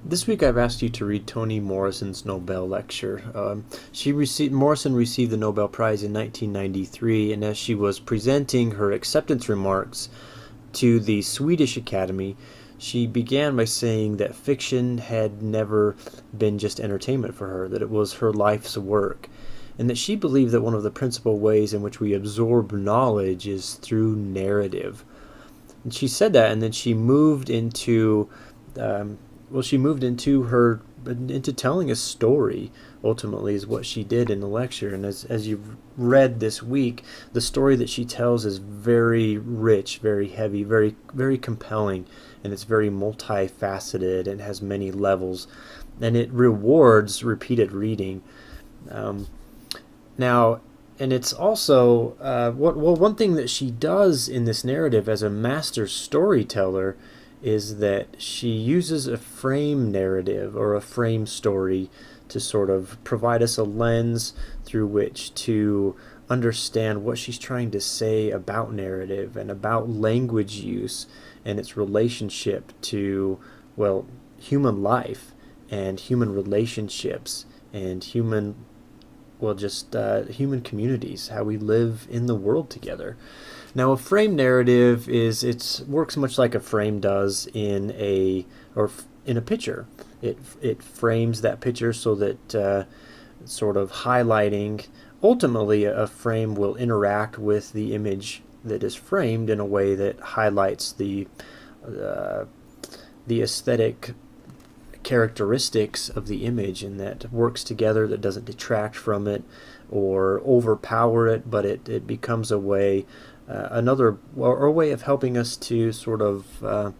This week I've asked you to read Toni Morrison's Nobel lecture. Morrison received the Nobel Prize in 1993, and as she was presenting her acceptance remarks to the Swedish Academy, she began by saying that fiction had never been just entertainment for her, that it was her life's work, and that she believed that one of the principal ways in which we absorb knowledge is through narrative. And she said that, and then she moved into um, she moved into telling a story. Ultimately, is what she did in the lecture. And as you've read this week, the story that she tells is very rich, very heavy, very compelling, and it's very multifaceted and has many levels, and it rewards repeated reading. Um, Now, and it's also one thing that she does in this narrative as a master storyteller is that she uses a frame narrative or a frame story to sort of provide us a lens through which to understand what she's trying to say about narrative and about language use and its relationship to, well, human life and human relationships and human communities, how we live in the world together. Now, a frame narrative it works much like a frame does in a picture. It frames that picture so that sort of highlighting. Ultimately, a frame will interact with the image that is framed in a way that highlights uh, the aesthetic characteristics of the image and that works together, that doesn't detract from it or overpower it, but it becomes a way, a way of helping us to sort of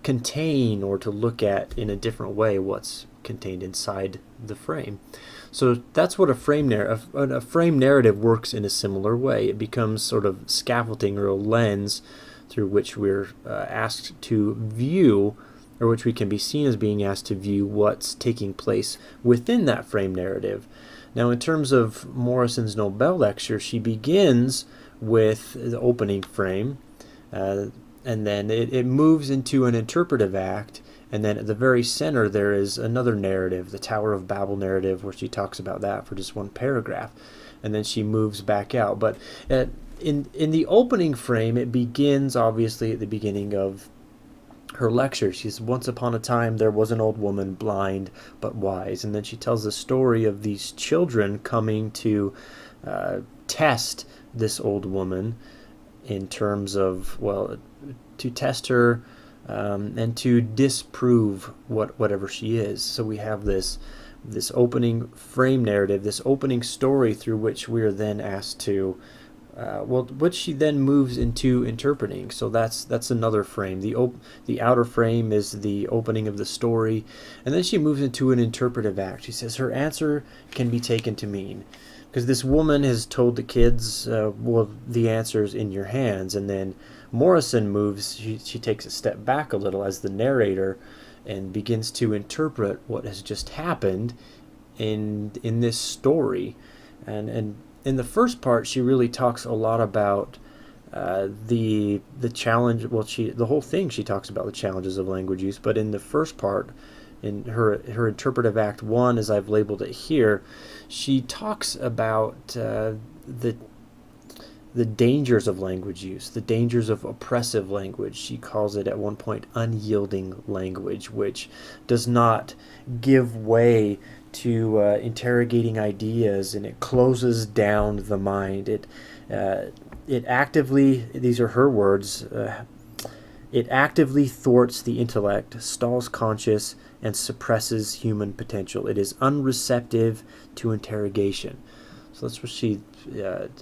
contain or to look at in a different way what's contained inside the frame. So that's what a frame narrative works in a similar way. It becomes sort of scaffolding or a lens through which we're asked to view, or which we can be seen as being asked to view what's taking place within that frame narrative. Now, in terms of Morrison's Nobel lecture, she begins with the opening frame, uh, and then it moves into an interpretive act, and then at the very center there is another narrative, the Tower of Babel narrative, where she talks about that for just one paragraph, and then she moves back out. But in the opening frame, it begins obviously at the beginning of her lecture. She says, once upon a time there was an old woman, blind but wise. And then she tells the story of these children coming to test this old woman in terms of, well, to test her and to disprove whatever she is. So we have this opening frame narrative, this opening story through which we are then asked to which she then moves into interpreting. So that's another frame. The outer frame is the opening of the story, and then she moves into an interpretive act. She says her answer can be taken to mean, because this woman has told the kids, well, the answer's in your hands, and then Morrison moves. She takes a step back a little as the narrator, and begins to interpret what has just happened in this story, and in the first part, she really talks a lot about the challenge. Well, the whole thing she talks about the challenges of language use. But in the first part, in her interpretive act one, as I've labeled it here, she talks about the dangers of language use, the dangers of oppressive language. She calls it at one point unyielding language, which does not give way to interrogating ideas, and it closes down the mind. It actively, these are her words, it actively thwarts the intellect, stalls conscience, and suppresses human potential. It is unreceptive to interrogation. So that's what she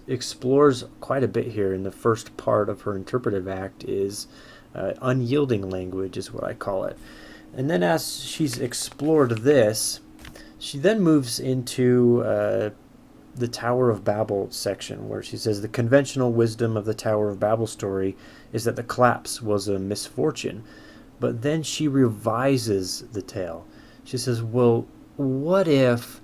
explores quite a bit here in the first part of her interpretive act, is unyielding language is what I call it. And then as she's explored this, she then moves into the Tower of Babel section, where she says the conventional wisdom of the Tower of Babel story is that the collapse was a misfortune. But then she revises the tale. She says, well, what if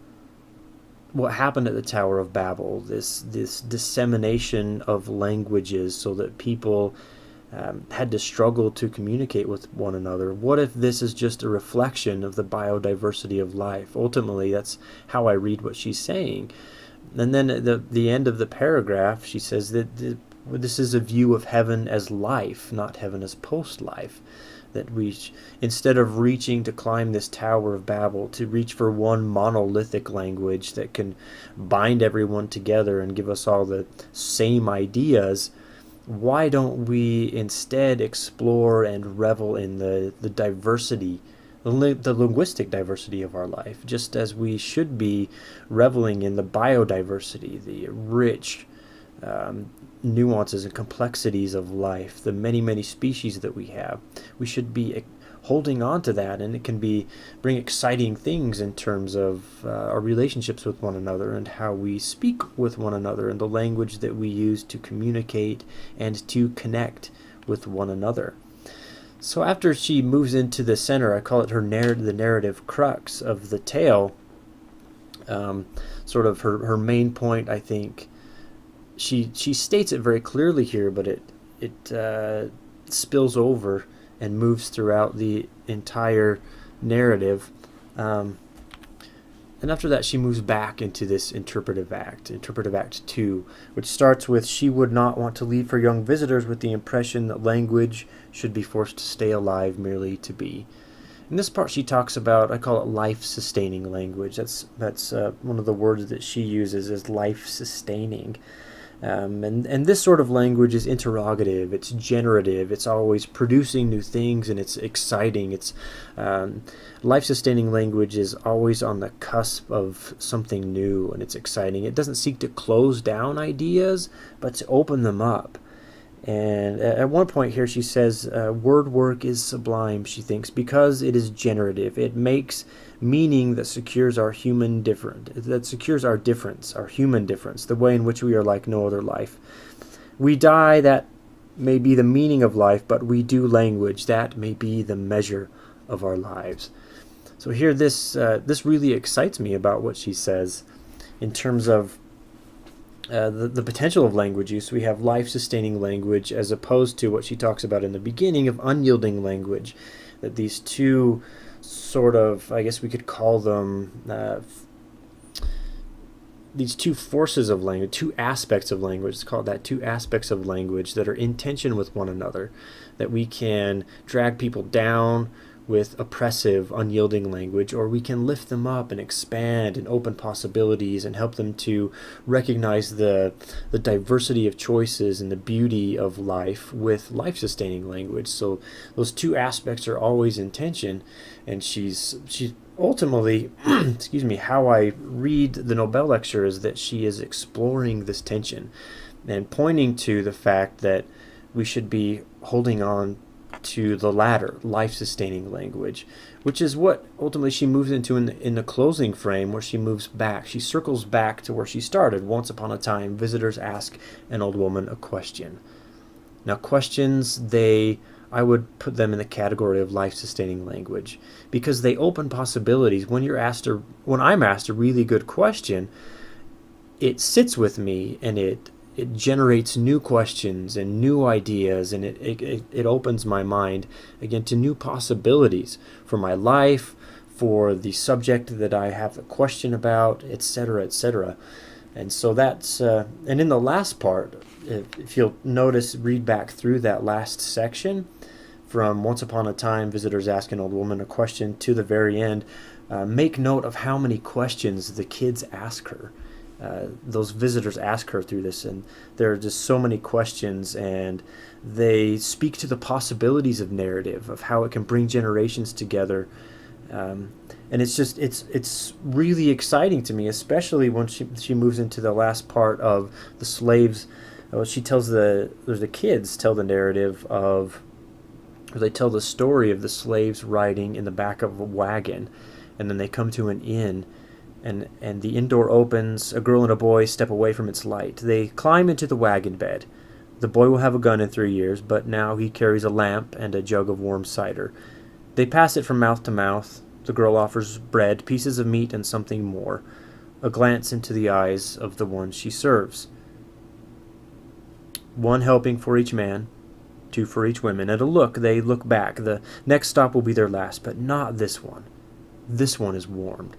what happened at the Tower of Babel, this dissemination of languages so that people had to struggle to communicate with one another? What if this is just a reflection of the biodiversity of life? Ultimately, that's how I read what she's saying. And then at the end of the paragraph, she says that this is a view of heaven as life, not heaven as post-life. That we, instead of reaching to climb this Tower of Babel, to reach for one monolithic language that can bind everyone together and give us all the same ideas, why don't we instead explore and revel in the diversity, the linguistic diversity of our life, just as we should be reveling in the biodiversity, the rich nuances and complexities of life, the many, many species that we have. We should be holding on to that, and it can bring exciting things in terms of our relationships with one another and how we speak with one another and the language that we use to communicate and to connect with one another. So after she moves into the center, I call it the narrative crux of the tale, sort of her main point, I think. She states it very clearly here, but it spills over and moves throughout the entire narrative. And after that, she moves back into this interpretive act 2, which starts with, she would not want to leave her young visitors with the impression that language should be forced to stay alive merely to be. In this part, she talks about, I call it life-sustaining language. That's one of the words that she uses, is life-sustaining. And this sort of language is interrogative, it's generative, it's always producing new things, and it's exciting. It's life-sustaining language is always on the cusp of something new, and it's exciting. It doesn't seek to close down ideas, but to open them up. And at one point here she says, word work is sublime, she thinks, because it is generative. It makes meaning that secures our human difference, our human difference, the way in which we are like no other life. We die, that may be the meaning of life, but we do language, that may be the measure of our lives. So here this really excites me about what she says in terms of the potential of language use. We have life-sustaining language as opposed to what she talks about in the beginning of unyielding language, that these two sort of, I guess we could call them these two forces of language, two aspects of language, let's call it that, two aspects of language that are in tension with one another, that we can drag people down with oppressive, unyielding language, or we can lift them up and expand and open possibilities and help them to recognize the diversity of choices and the beauty of life with life-sustaining language. So those two aspects are always in tension, and she's ultimately, excuse me, how I read the Nobel lecture is that she is exploring this tension and pointing to the fact that we should be holding on to the latter, life-sustaining language, which is what ultimately she moves into in the closing frame, where she moves back. She circles back to where she started. Once upon a time, visitors ask an old woman a question. Now, questions, I would put them in the category of life-sustaining language, because they open possibilities. When I'm asked a really good question, it sits with me, and it generates new questions and new ideas, and it opens my mind again to new possibilities for my life, for the subject that I have a question about, etc., etc. And so that's and in the last part, if you'll notice, read back through that last section from once upon a time, visitors ask an old woman a question, to the very end, make note of how many questions the kids ask her. Those visitors ask her through this, and there are just so many questions, and they speak to the possibilities of narrative, of how it can bring generations together. And it's really exciting to me, especially when she moves into the last part of the slaves. She tells the kids tell the narrative of, or they tell the story of the slaves riding in the back of a wagon, and then they come to an inn. And the inn door opens. A girl and a boy step away from its light. They climb into the wagon bed. The boy will have a gun in 3 years, but now he carries a lamp and a jug of warm cider. They pass it from mouth to mouth. The girl offers bread, pieces of meat, and something more. A glance into the eyes of the one she serves. One helping for each man, two for each woman. At a look, they look back. The next stop will be their last, but not this one. This one is warmed.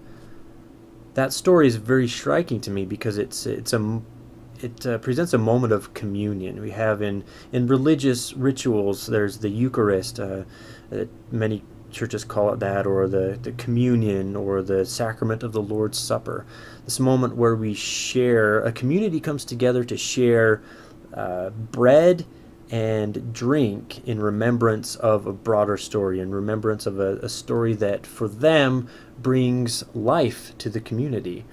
That story is very striking to me because it presents a moment of communion. We have in religious rituals, there's the Eucharist, many churches call it that, or the communion, or the sacrament of the Lord's Supper. This moment where we share, a community comes together to share bread and drink in remembrance of a broader story, in remembrance of a story that for them brings life to the community.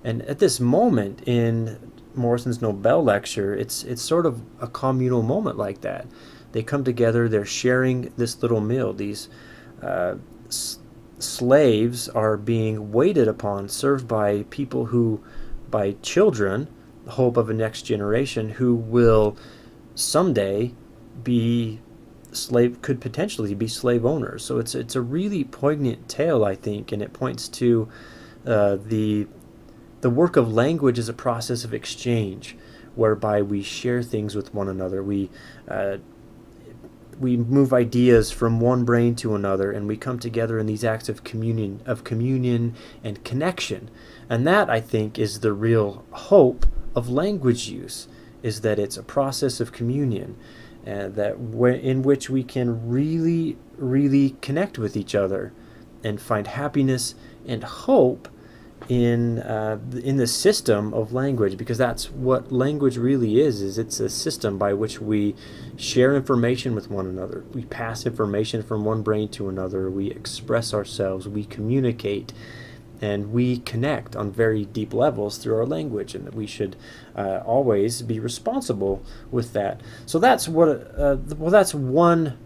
And at this moment in Morrison's Nobel lecture, it's sort of a communal moment like that. They come together, they're sharing this little meal. These slaves are being waited upon, served by people by children, the hope of a next generation, who will someday could potentially be slave owners. So it's a really poignant tale, I think, and it points to the work of language as a process of exchange, whereby we share things with one another. We move ideas from one brain to another, and we come together in these acts of communion and connection. And that, I think, is the real hope of language use, is that it's a process of communion, in which we can really, really connect with each other and find happiness and hope in the system of language, because that's what language really is it's a system by which we share information with one another. We pass information from one brain to another. We express ourselves. We communicate. And we connect on very deep levels through our language, and that we should always be responsible with that. So that's that's one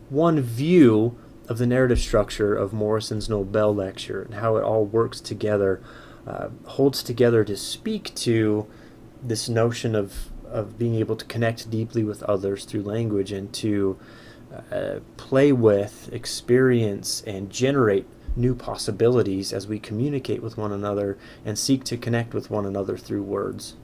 view of the narrative structure of Morrison's Nobel lecture, and how it all works together, holds together to speak to this notion of being able to connect deeply with others through language, and to play with, experience, and generate new possibilities as we communicate with one another and seek to connect with one another through words.